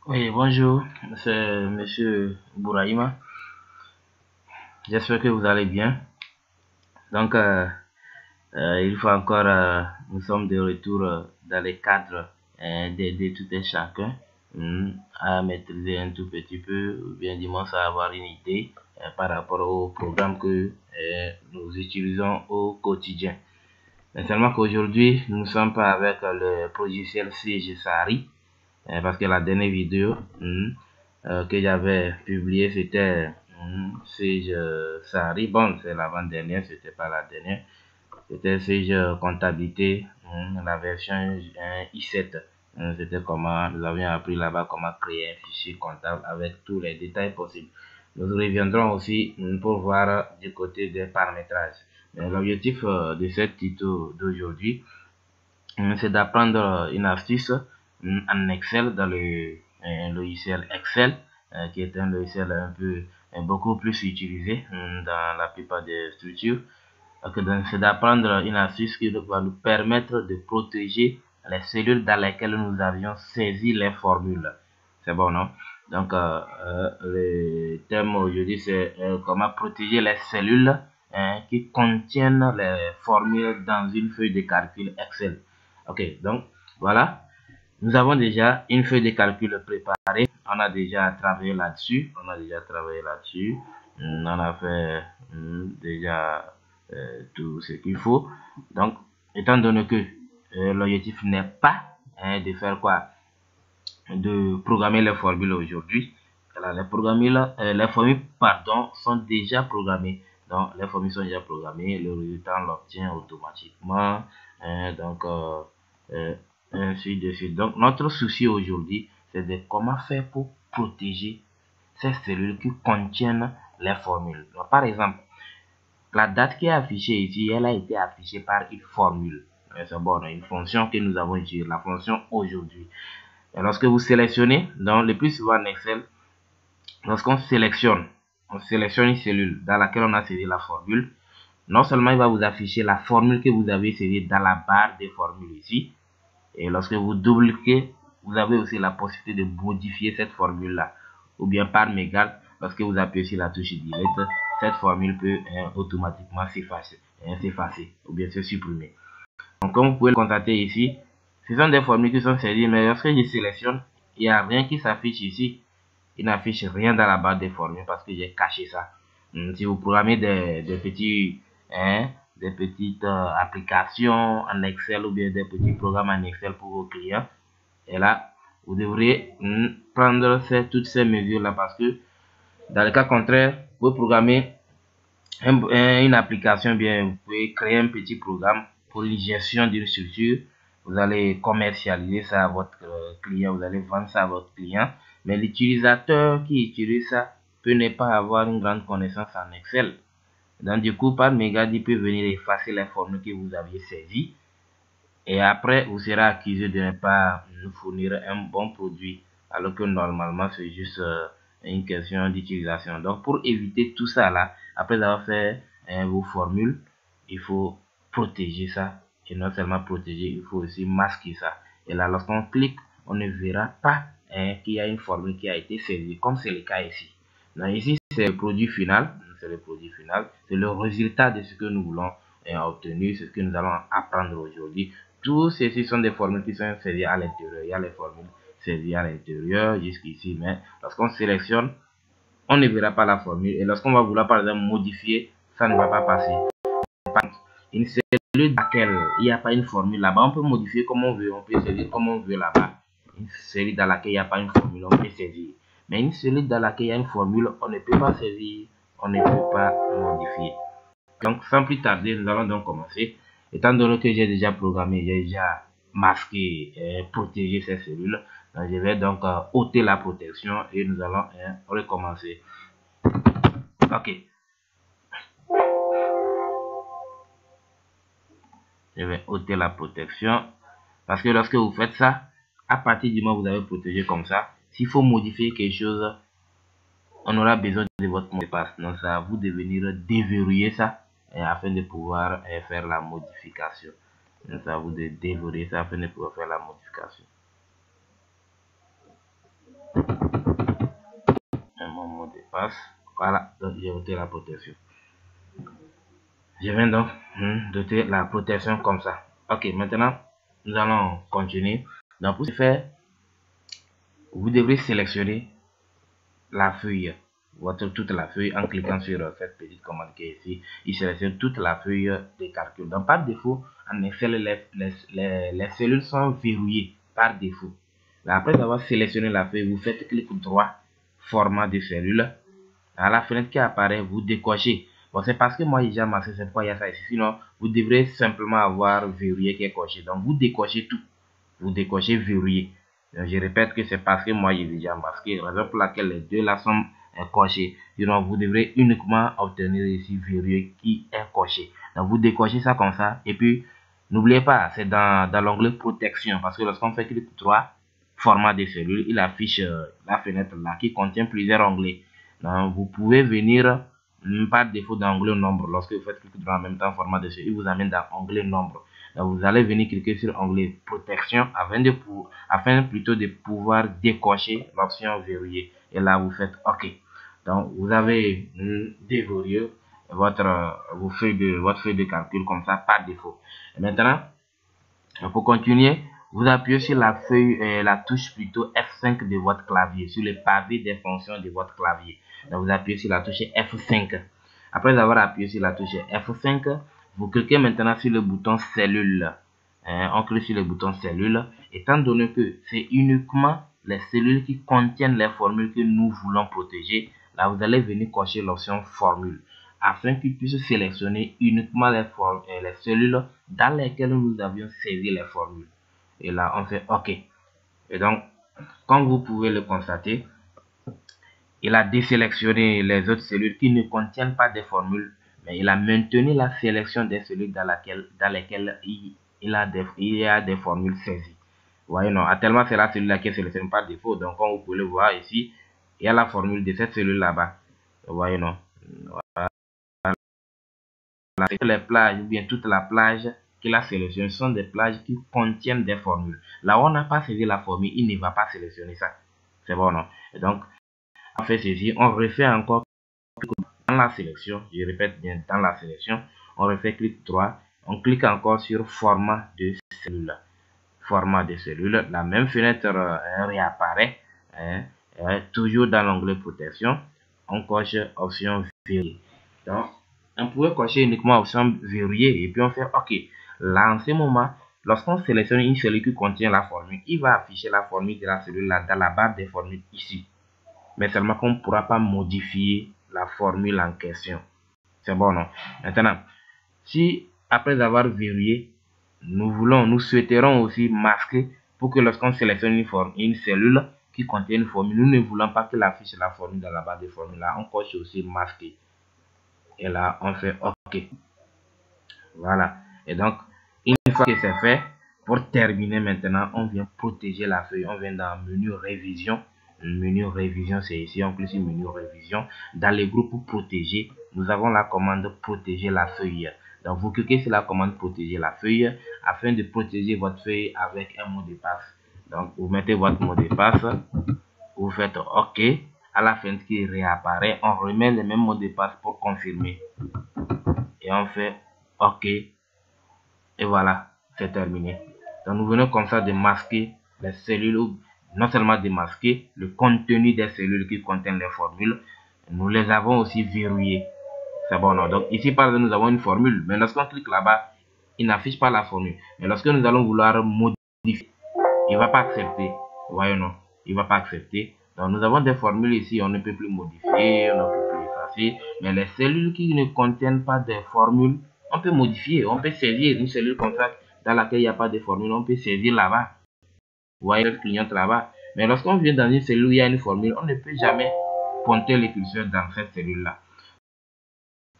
Oui, bonjour, c'est Monsieur Bouraïma. J'espère que vous allez bien. Donc, une fois encore, nous sommes de retour dans les cadres d'aider tout et chacun à maîtriser un tout petit peu, ou bien du moins à avoir une idée par rapport au programme que nous utilisons au quotidien. Mais seulement qu'aujourd'hui, nous ne sommes pas avec le logiciel CG Sari, parce que la dernière vidéo que j'avais publiée, c'était CG Sari. Bon, c'est l'avant-dernière, c'était pas la dernière. C'était CG Comptabilité, la version I7. C'était comment nous avions appris là-bas comment créer un fichier comptable avec tous les détails possibles. Nous reviendrons aussi pour voir du côté des paramétrages. L'objectif de cette tuto d'aujourd'hui, c'est d'apprendre une astuce en Excel dans le logiciel Excel, qui est un logiciel beaucoup plus utilisé dans la plupart des structures. C'est d'apprendre une astuce qui va nous permettre de protéger les cellules dans lesquelles nous avions saisi les formules. C'est bon, non? Donc, le thème aujourd'hui, c'est comment protéger les cellules qui contiennent les formules dans une feuille de calcul Excel. Ok, donc voilà, nous avons déjà une feuille de calcul préparée. On a déjà travaillé là-dessus. On a fait déjà tout ce qu'il faut. Donc, étant donné que l'objectif n'est pas de faire quoi? De programmer les formules aujourd'hui. Les formules, pardon, sont déjà programmées. Donc, les formules sont déjà programmées. Le résultat, on l'obtient automatiquement. Donc, ainsi de suite. Donc, notre souci aujourd'hui, c'est de comment faire pour protéger ces cellules qui contiennent les formules. Donc, par exemple, la date qui est affichée ici, elle a été affichée par une formule. C'est bon, une fonction que nous avons utilisée, la fonction aujourd'hui. Et lorsque vous sélectionnez, donc le plus souvent en Excel, lorsqu'on sélectionne, on sélectionne une cellule dans laquelle on a saisi la formule, non seulement il va vous afficher la formule que vous avez saisie dans la barre des formules ici, et lorsque vous double-cliquez, vous avez aussi la possibilité de modifier cette formule-là. Ou bien par mégarde, lorsque vous appuyez sur la touche Delete, cette formule peut automatiquement s'effacer ou bien se supprimer. Donc, comme vous pouvez le constater ici, ce sont des formules qui sont saisies, mais lorsque je sélectionne, il n'y a rien qui s'affiche ici. Il n'affiche rien dans la barre des formules parce que j'ai caché ça. Si vous programmez des petites applications en Excel ou bien des petits programmes en Excel pour vos clients, et là, vous devrez prendre toutes ces mesures-là parce que dans le cas contraire, vous programmez une application, bien, vous pouvez créer un petit programme pour une gestion d'une structure. Vous allez commercialiser ça à votre client, vous allez vendre ça à votre client. Mais l'utilisateur qui utilise ça peut ne pas avoir une grande connaissance en Excel. Donc, du coup, par mégarde, il peut venir effacer les formules que vous aviez saisies. Et après, vous serez accusé de ne pas nous fournir un bon produit. Alors que normalement, c'est juste une question d'utilisation. Donc, pour éviter tout ça là, après avoir fait vos formules, il faut protéger ça. Et non seulement protéger, il faut aussi masquer ça. Et là, lorsqu'on clique, on ne verra pas qu'il y a une formule qui a été saisie, comme c'est le cas ici. Donc, ici, c'est le produit final. C'est le produit final. C'est le résultat de ce que nous voulons obtenir, c'est ce que nous allons apprendre aujourd'hui. Tous ceci sont des formules qui sont saisies à l'intérieur. Il y a les formules saisies à l'intérieur jusqu'ici, mais lorsqu'on sélectionne, on ne verra pas la formule. Et lorsqu'on va vouloir par exemple modifier, ça ne va pas passer. Une cellule dans laquelle il n'y a pas une formule là-bas, on peut modifier comme on veut, on peut saisir comme on veut là-bas. Une cellule dans laquelle il n'y a pas une formule, on peut saisir. Mais une cellule dans laquelle il y a une formule, on ne peut pas saisir, on ne peut pas modifier. Donc, sans plus tarder, nous allons donc commencer. Étant donné que j'ai déjà programmé, j'ai déjà masqué et protégé ces cellules, donc je vais donc ôter la protection et nous allons recommencer. Ok. Je vais ôter la protection parce que lorsque vous faites ça, à partir du moment où vous avez protégé comme ça, s'il faut modifier quelque chose, on aura besoin de votre mot de passe. Donc, c'est à vous de venir déverrouiller ça afin de pouvoir faire la modification. Donc, c'est à vous de déverrouiller ça afin de pouvoir faire la modification. mon mot de passe. Voilà, donc j'ai doté la protection. Je viens donc doter la protection comme ça. Ok, maintenant nous allons continuer. Donc pour ce faire, vous devrez sélectionner la feuille, toute la feuille en cliquant sur cette petite commande qui est ici. Il sélectionne toute la feuille de calcul. Donc par défaut, en Excel, les cellules sont verrouillées par défaut. Là, après avoir sélectionné la feuille, vous faites clic droit, format de cellule. À la fenêtre qui apparaît, vous décochez. Bon, c'est parce que moi j'ai déjà marqué, c'est pourquoi il y a ça ici. Sinon, vous devrez simplement avoir verrouillé qui est coché. Donc vous décochez tout. Vous décochez verrouillé. Je répète que c'est parce que moi j'ai déjà masqué, raison pour laquelle les deux là sont cochés. Sinon, vous devrez uniquement obtenir ici verrouillé qui est coché. Donc, vous décochez ça comme ça. Et puis, n'oubliez pas, c'est dans l'onglet protection. Parce que lorsqu'on fait clic droit, format des cellules, il affiche la fenêtre là qui contient plusieurs onglets. Donc, vous pouvez venir par défaut dans l'onglet nombre. Lorsque vous faites clic droit en même temps, format des cellules, il vous amène dans l'onglet nombre. Donc, vous allez venir cliquer sur l'onglet protection afin plutôt de pouvoir décocher l'option verrouillée. Et là, vous faites OK. Donc, vous avez déverrouillé votre feuille de calcul comme ça par défaut. Et maintenant, pour continuer, vous appuyez sur la feuille, la touche plutôt F5 de votre clavier, sur le pavé des fonctions de votre clavier. Donc, vous appuyez sur la touche F5. Après avoir appuyé sur la touche F5, vous cliquez maintenant sur le bouton cellule. On clique sur le bouton cellule. Étant donné que c'est uniquement les cellules qui contiennent les formules que nous voulons protéger, là vous allez venir cocher l'option formule afin qu'il puisse sélectionner uniquement les cellules dans lesquelles nous avions saisi les formules. Et là on fait OK. Et donc, comme vous pouvez le constater, il a désélectionné les autres cellules qui ne contiennent pas des formules, mais il a maintenu la sélection des cellules dans lesquelles il y a des formules saisies. Vous voyez, non, actuellement c'est la cellule qui est sélectionnée par défaut. Donc, comme vous pouvez le voir ici, il y a la formule de cette cellule là-bas. Vous voyez, non. Voilà. Les plages ou bien toute la plage qu'il a sélectionné sont des plages qui contiennent des formules. Là où on n'a pas saisi la formule, il ne va pas sélectionner ça. C'est bon, non? Et donc, on fait ceci, on refait encore dans la sélection, je répète bien dans la sélection, on refait clic droit, on clique encore sur format de cellule. Format de cellule, la même fenêtre réapparaît, toujours dans l'onglet protection, on coche option verrouillée. Donc, on pouvait cocher uniquement option verrouillée et puis on fait OK. Là, en ce moment, lorsqu'on sélectionne une cellule qui contient la formule, il va afficher la formule de la cellule là dans la barre des formules ici. Mais seulement qu'on ne pourra pas modifier la formule en question. C'est bon, non? Maintenant, si après avoir verrouillé, nous souhaiterons aussi masquer pour que lorsqu'on sélectionne une cellule qui contient une formule, nous ne voulons pas qu'il affiche la formule dans la barre de formule. Là, on coche aussi masquer. Et là, on fait OK. Voilà. Et donc, une fois que c'est fait, pour terminer maintenant, on vient protéger la feuille. On vient dans le menu révision. Le menu révision, c'est ici. On clique sur menu révision. Dans les groupes protégés, nous avons la commande protéger la feuille. Donc, vous cliquez sur la commande protéger la feuille afin de protéger votre feuille avec un mot de passe. Donc, vous mettez votre mot de passe. Vous faites OK. À la fin qui réapparaît, on remet le même mot de passe pour confirmer. Et on fait OK. Et voilà, c'est terminé. Donc nous venons comme ça de masquer les cellules, non seulement de masquer le contenu des cellules qui contiennent les formules, nous les avons aussi verrouillées. C'est bon, non? Donc ici par exemple nous avons une formule, mais lorsqu'on clique là-bas, il n'affiche pas la formule. Mais lorsque nous allons vouloir modifier, il ne va pas accepter. Voyons, non, il ne va pas accepter. Donc nous avons des formules ici, on ne peut plus modifier, on ne peut plus effacer. Mais les cellules qui ne contiennent pas des formules, on peut modifier, on peut saisir une cellule comme ça dans laquelle il n'y a pas de formule, on peut saisir là-bas. Vous voyez, elle clignote là-bas. Mais lorsqu'on vient dans une cellule où il y a une formule, on ne peut jamais pointer le curseur dans cette cellule-là.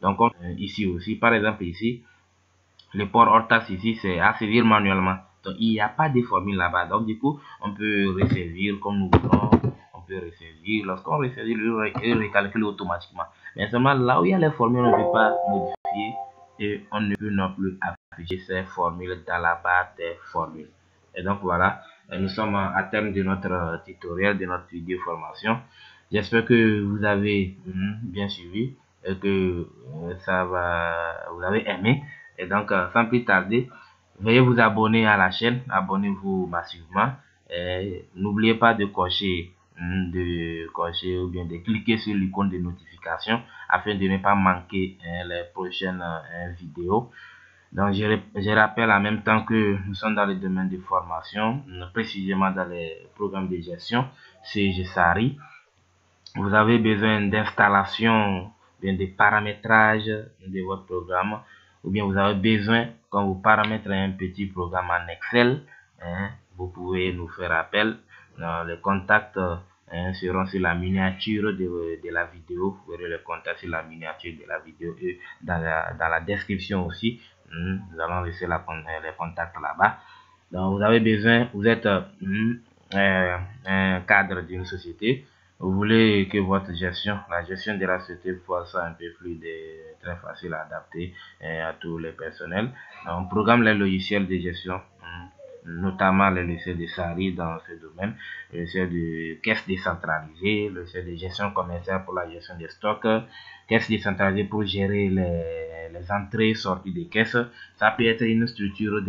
Donc ici aussi, par exemple ici, le port hors taxe ici, c'est à saisir manuellement. Donc il n'y a pas de formule là-bas. Donc du coup, on peut ressaisir comme nous voulons. On peut ressaisir. Lorsqu'on ressaisit, il recalcule automatiquement. Mais seulement là où il y a les formules, on ne peut pas modifier et on ne peut non plus afficher ces formules dans la barre des formules. Et donc voilà, nous sommes à terme de notre tutoriel, de notre vidéo formation. J'espère que vous avez bien suivi et que vous avez aimé. Et donc, sans plus tarder, veuillez vous abonner à la chaîne, abonnez-vous massivement. N'oubliez pas de cocher, ou bien de cliquer sur l'icône de notification afin de ne pas manquer les prochaines vidéos. Donc, je rappelle en même temps que nous sommes dans le domaine de formation, précisément dans les programmes de gestion CGSARI. Vous avez besoin d'installation, bien de paramétrage de votre programme, ou bien vous avez besoin, quand vous paramétrez un petit programme en Excel, vous pouvez nous faire appel. Les contacts seront sur la miniature de la vidéo. Vous verrez les contacts sur la miniature de la vidéo et dans la description aussi. Nous allons laisser les contacts là-bas. Donc, vous avez besoin, vous êtes un cadre d'une société. Vous voulez que votre la gestion de la société soit un peu fluide et très facile à adapter à tous les personnels. On programme les logiciels de gestion, notamment les logiciels de SARI dans ce domaine, le logiciel de caisse décentralisée, le logiciel de gestion commerciale pour la gestion des stocks, caisse décentralisée pour gérer les entrées, sorties des caisses. Ça peut être une structure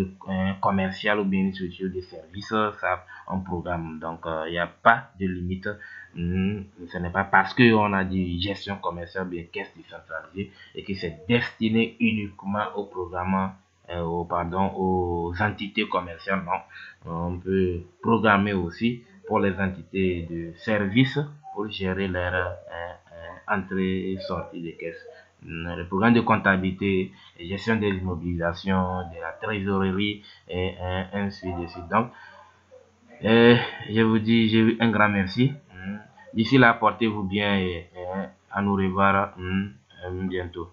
commerciale ou bien une structure de service, ça on programme. Donc, il n'y a pas de limite. Ce n'est pas parce qu'on a dit gestion commerciale ou bien caisse décentralisée et que c'est destiné uniquement au programme, aux entités commerciales. Non, on peut programmer aussi pour les entités de service pour gérer leur entrée et sortie des caisses. Le programme de comptabilité, gestion des immobilisations, de la trésorerie et ainsi de suite. Donc, je vous dis un grand merci. D'ici là, portez-vous bien et à nous revoir bientôt.